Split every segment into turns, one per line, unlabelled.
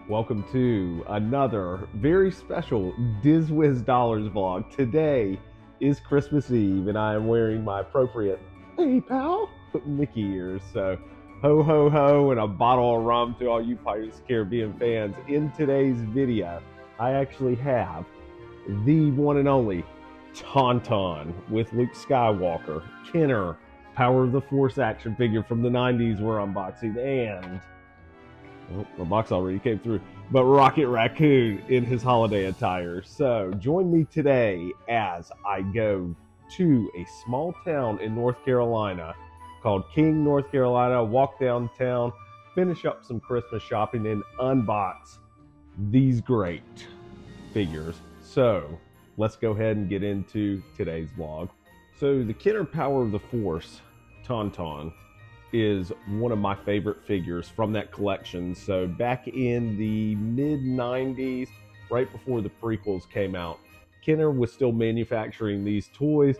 Welcome to another very special DisWiz Dollars vlog. Today is Christmas Eve, and I am wearing my appropriate "Hey pal" Mickey ears. So, ho ho ho, and a bottle of rum to all you Pirates of the Caribbean fans. In today's video, I actually have the one and only Tauntaun with Luke Skywalker, Kenner, Power of the Force action figure from the 90s we're unboxing, and the box already came through, but Rocket Raccoon in his holiday attire. So join me today as I go to a small town in North Carolina called King, North Carolina, walk downtown, finish up some Christmas shopping, and unbox these great figures. So let's go ahead and get into today's vlog. So the Kenner Power of the Force Tauntaun is one of my favorite figures from that collection. So back in the mid 90s, right before the prequels came out, Kenner was still manufacturing these toys.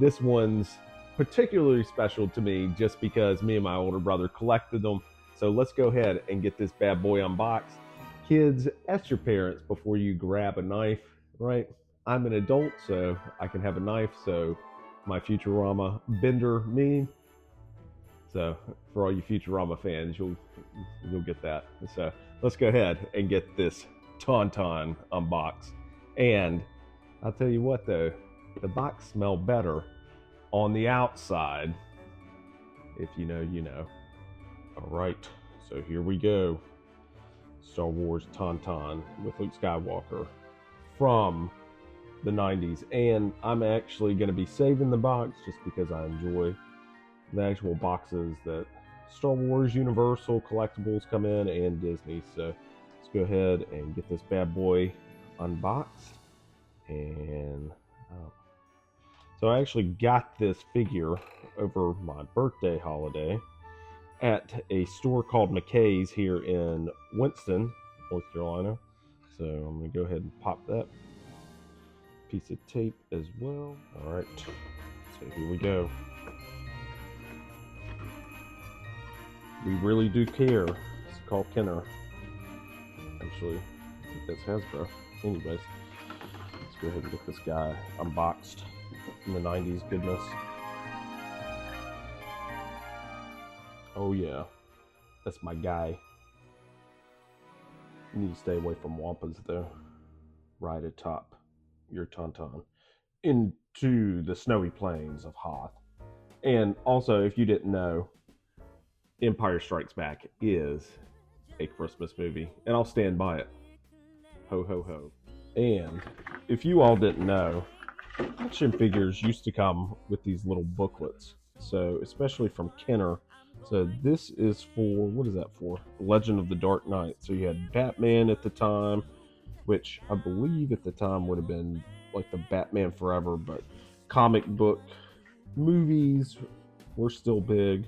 This one's particularly special to me just because me and my older brother collected them. So let's go ahead and get this bad boy unboxed. Kids, ask your parents before you grab a knife, right? I'm an adult, so I can have a knife, so my Futurama bender me. So for all you Futurama fans, you'll get that. So let's go ahead and get this Tauntaun unboxed. And I'll tell you what though, the box smells better on the outside. If you know, you know. All right, so here we go. Star Wars Tauntaun with Luke Skywalker from the 90s. And I'm actually going to be saving the box just because I enjoy the actual boxes that Star Wars, Universal, Collectibles come in, and Disney. So let's go ahead and get this bad boy unboxed. And so I actually got this figure over my birthday holiday at a store called McKay's here in Winston, North Carolina. So I'm going to go ahead and pop that piece of tape as well. All right, so here we go. We really do care. It's called Kenner. Actually, I think that's Hasbro. Anyways, let's go ahead and get this guy unboxed from the 90s goodness. Oh yeah, that's my guy. You need to stay away from Wampas though. Right atop your Tauntaun into the snowy plains of Hoth. And also, if you didn't know, Empire Strikes Back is a Christmas movie, and I'll stand by it. Ho ho ho. And if you all didn't know, action figures used to come with these little booklets. So especially from Kenner. So this is for, what is that for? Legend of the Dark Knight. So you had Batman at the time, which I believe at the time would have been like the Batman Forever, but comic book movies were still big.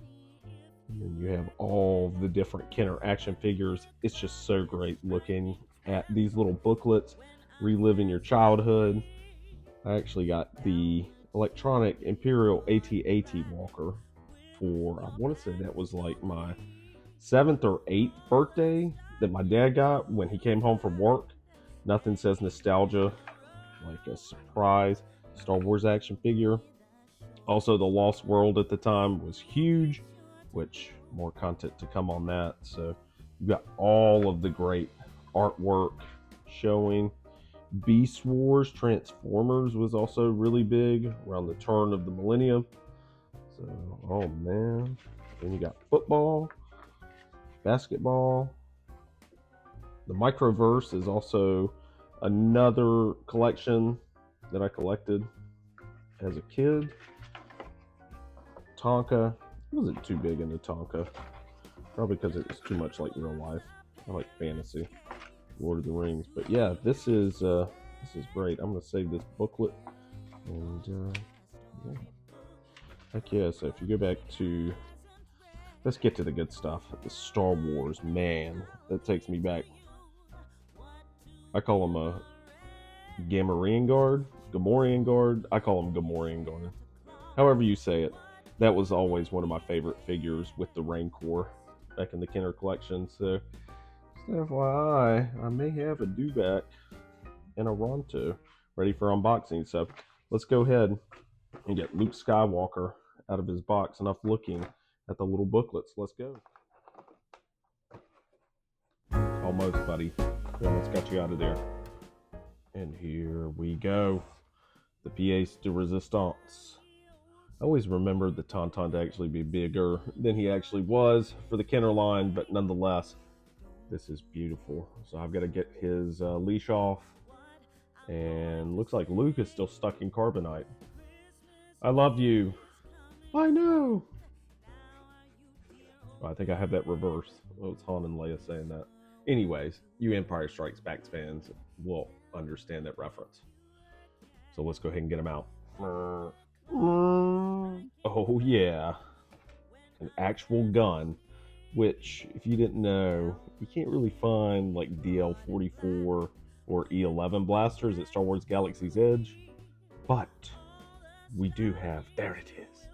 And then you have all the different Kenner action figures. It's just so great looking at these little booklets, reliving your childhood. I actually got the electronic Imperial AT-AT Walker for, I want to say that was like my 7th or 8th birthday that my dad got when he came home from work. Nothing says nostalgia like a surprise Star Wars action figure. Also, the Lost World at the time was huge, which more content to come on that. So you've got all of the great artwork showing. Beast Wars Transformers was also really big around the turn of the millennium. So, oh man. Then you got football, basketball. The Microverse is also another collection that I collected as a kid. Tonka. I wasn't too big into Tonka, probably because it was too much like real life. I like fantasy, Lord of the Rings. But yeah, this is great. I'm gonna save this booklet, and yeah. Heck yeah! So if you go back to, let's get to the good stuff. The Star Wars, man, that takes me back. I call him a Gamorrean Guard. I call him Gamorrean Guard. However you say it. That was always one of my favorite figures with the Rancor back in the Kenner collection. So just FYI, I may have a Dewback and a Ronto ready for unboxing. So let's go ahead and get Luke Skywalker out of his box. Enough looking at the little booklets. Let's go. Almost, buddy. We almost got you out of there. And here we go. The pièce de résistance. I always remembered the Tauntaun to actually be bigger than he actually was for the Kenner line, but nonetheless, this is beautiful. So I've got to get his leash off, and looks like Luke is still stuck in carbonite. I love you. I know. I think I have that reversed. Oh, it's Han and Leia saying that. Anyways, you Empire Strikes Back fans will understand that reference. So let's go ahead and get him out. Oh yeah, an actual gun, which if you didn't know, you can't really find like DL-44 or E11 blasters at Star Wars Galaxy's Edge, but we do have, there it is,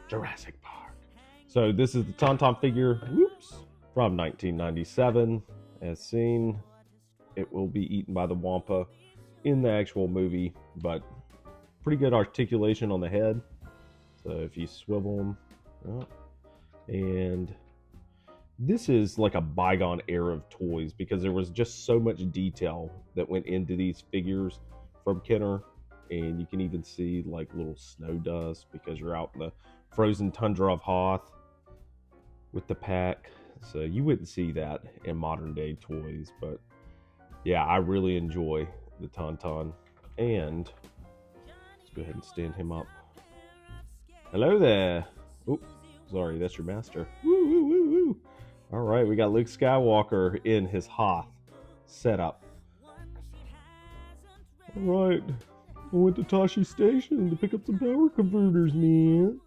Jurassic Park. So this is the Tauntaun figure, from 1997. As seen, it will be eaten by the Wampa in the actual movie, but pretty good articulation on the head. So if you swivel them, and this is like a bygone era of toys because there was just so much detail that went into these figures from Kenner, and you can even see like little snow dust because you're out in the frozen tundra of Hoth with the pack. So you wouldn't see that in modern day toys, but yeah, I really enjoy the Tauntaun. And let's go ahead and stand him up. Hello there. Oh, sorry, that's your master. Woo, woo, woo, woo. All right, we got Luke Skywalker in his Hoth setup. All right, I went to Tashi Station to pick up some power converters, man.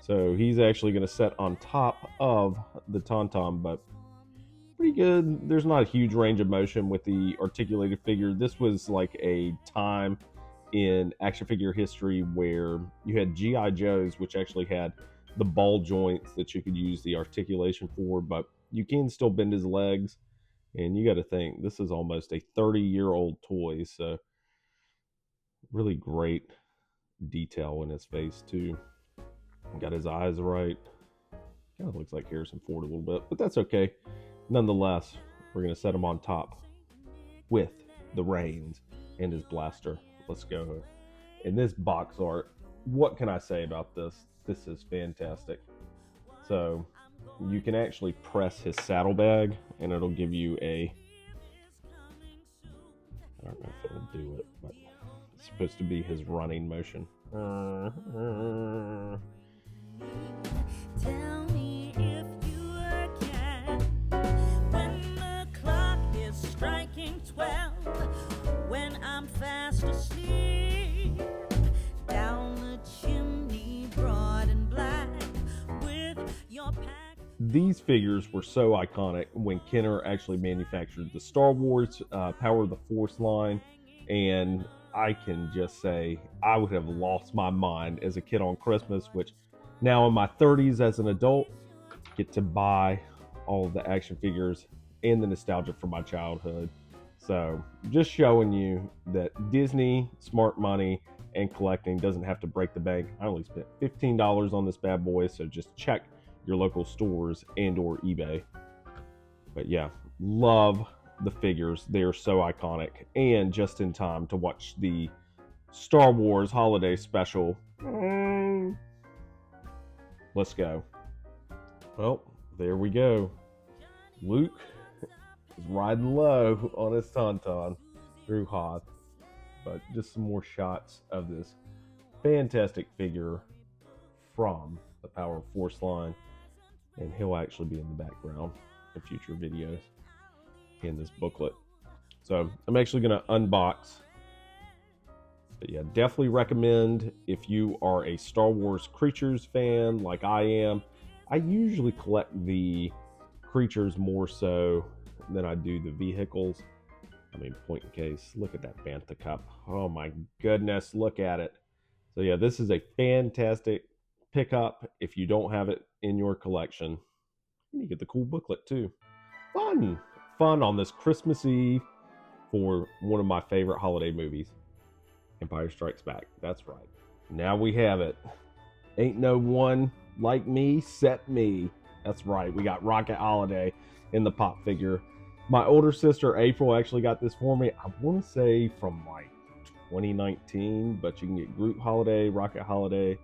So he's actually going to set on top of the Tauntaun, but pretty good. There's not a huge range of motion with the articulated figure. This was like a time in action figure history where you had G.I. Joes, which actually had the ball joints that you could use the articulation for, but you can still bend his legs. And you got to think, this is almost a 30-year-old toy, so really great detail in his face too. Got his eyes right. Kind of looks like Harrison Ford a little bit, but that's okay. Nonetheless, we're going to set him on top with the reins and his blaster. Let's go. And this box art, what can I say about this? This is fantastic. So you can actually press his saddlebag and it'll give you a, I don't know if it'll do it, but it's supposed to be his running motion.
Tell me if you can, when the clock is striking 12, when I'm fast asleep, down the chimney, broad and black, with your pack.
These figures were so iconic when Kenner actually manufactured the Star Wars Power of the Force line, and I can just say I would have lost my mind as a kid on Christmas, which now in my 30s as an adult, get to buy all of the action figures and the nostalgia from my childhood. So just showing you that Disney, smart money, and collecting doesn't have to break the bank. I only spent $15 on this bad boy, so just check your local stores and or eBay. But yeah, love the figures. They are so iconic, and just in time to watch the Star Wars holiday special. Let's go. Well, there we go. Luke is riding low on his Tauntaun through Hoth. But just some more shots of this fantastic figure from the Power of Force line. And he'll actually be in the background in future videos in this booklet. So I'm actually going to unbox. But yeah, definitely recommend if you are a Star Wars creatures fan like I am. I usually collect the creatures more so than I do the vehicles. I mean, point in case, look at that Bantha Cup. Oh my goodness, look at it. So yeah, this is a fantastic pickup if you don't have it in your collection. And you get the cool booklet too. Fun fun on this Christmas Eve for one of my favorite holiday movies, Empire Strikes Back. That's right. Now we have it. Ain't no one like me except me. That's right. We got Rocket Holiday in the pop figure. My older sister April actually got this for me. I want to say from like 2019, but you can get Groot Holiday, Rocket Holiday,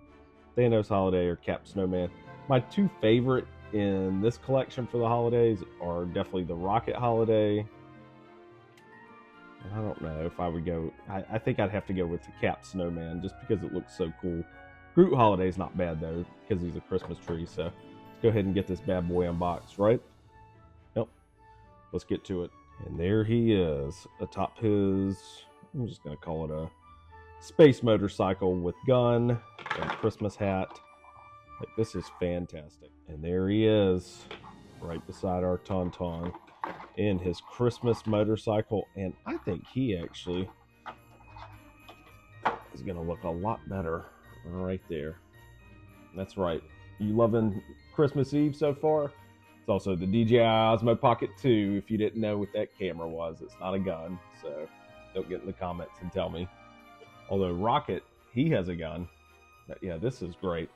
Thanos Holiday, or Cap Snowman. My two favorite in this collection for the holidays are definitely the Rocket Holiday. I don't know if I would go. I think I'd have to go with the Cap Snowman just because it looks so cool. Groot Holiday is not bad though because he's a Christmas tree. So let's go ahead and get this bad boy unboxed, right? Yep. Let's get to it. And there he is atop his, I'm just going to call it a space motorcycle with gun and Christmas hat. Like, this is fantastic. And there he is right beside our Tauntaun in his Christmas motorcycle. And I think he actually is going to look a lot better right there. That's right. You loving Christmas Eve so far? It's also the DJI Osmo Pocket 2. If you didn't know what that camera was, it's not a gun. So don't get in the comments and tell me. Although Rocket, he has a gun. But yeah, this is great.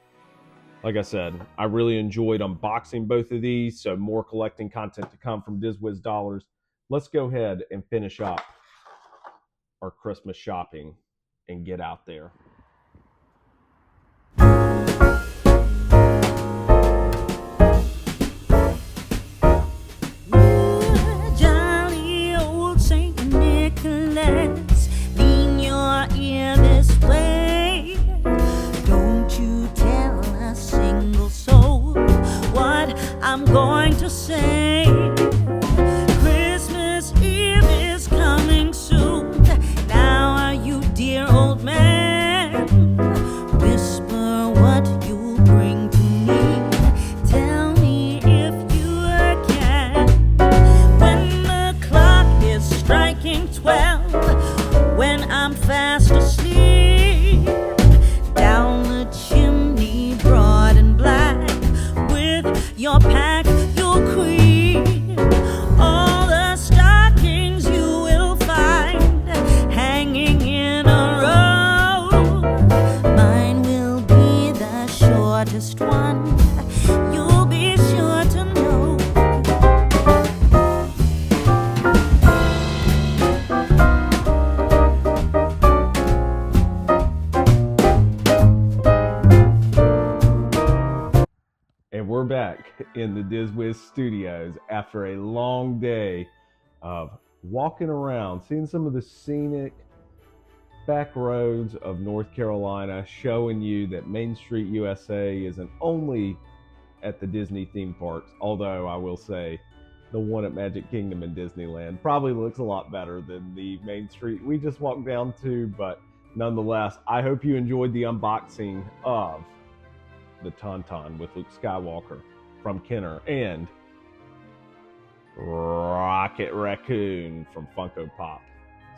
Like I said, I really enjoyed unboxing both of these. So more collecting content to come from DisWiz Dollars. Let's go ahead and finish up our Christmas shopping and get out there.
I'm going to say Christmas Eve is coming soon. Now are you, dear old man? Whisper what you'll bring to me. Tell me if you can. When the clock is striking 12, when I'm fast asleep, down the chimney broad and black, with your pack, your cream, all the stockings you will find hanging in a row. Mine will be the shortest one, you'll be sure to know.
And we're back in the DisWiz studios after a long day of walking around, seeing some of the scenic back roads of North Carolina, showing you that Main Street USA isn't only at the Disney theme parks, although I will say the one at Magic Kingdom and Disneyland probably looks a lot better than the Main Street we just walked down to, but nonetheless, I hope you enjoyed the unboxing of the Tauntaun with Luke Skywalker from Kenner and Rocket Raccoon from Funko Pop.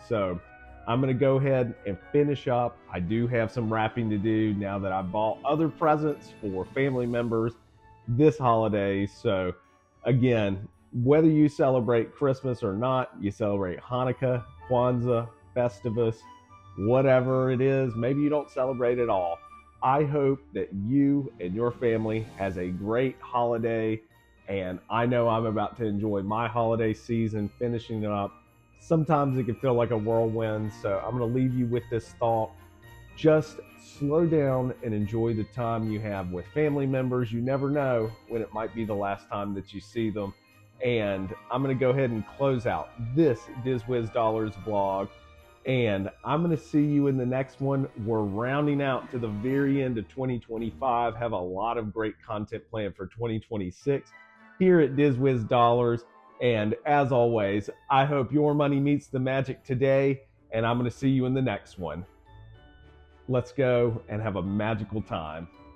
So I'm going to go ahead and finish up. I do have some wrapping to do now that I bought other presents for family members this holiday. So again, whether you celebrate Christmas or not, you celebrate Hanukkah, Kwanzaa, Festivus, whatever it is, maybe you don't celebrate at all. I hope that you and your family has a great holiday, and I know I'm about to enjoy my holiday season, finishing it up. Sometimes it can feel like a whirlwind, so I'm going to leave you with this thought. Just slow down and enjoy the time you have with family members. You never know when it might be the last time that you see them. And I'm going to go ahead and close out this DisWiz Dollars vlog. And I'm going to see you in the next one. We're rounding out to the very end of 2025. Have a lot of great content planned for 2026 here at DisWiz Dollars. And as always, I hope your money meets the magic today. And I'm going to see you in the next one. Let's go and have a magical time.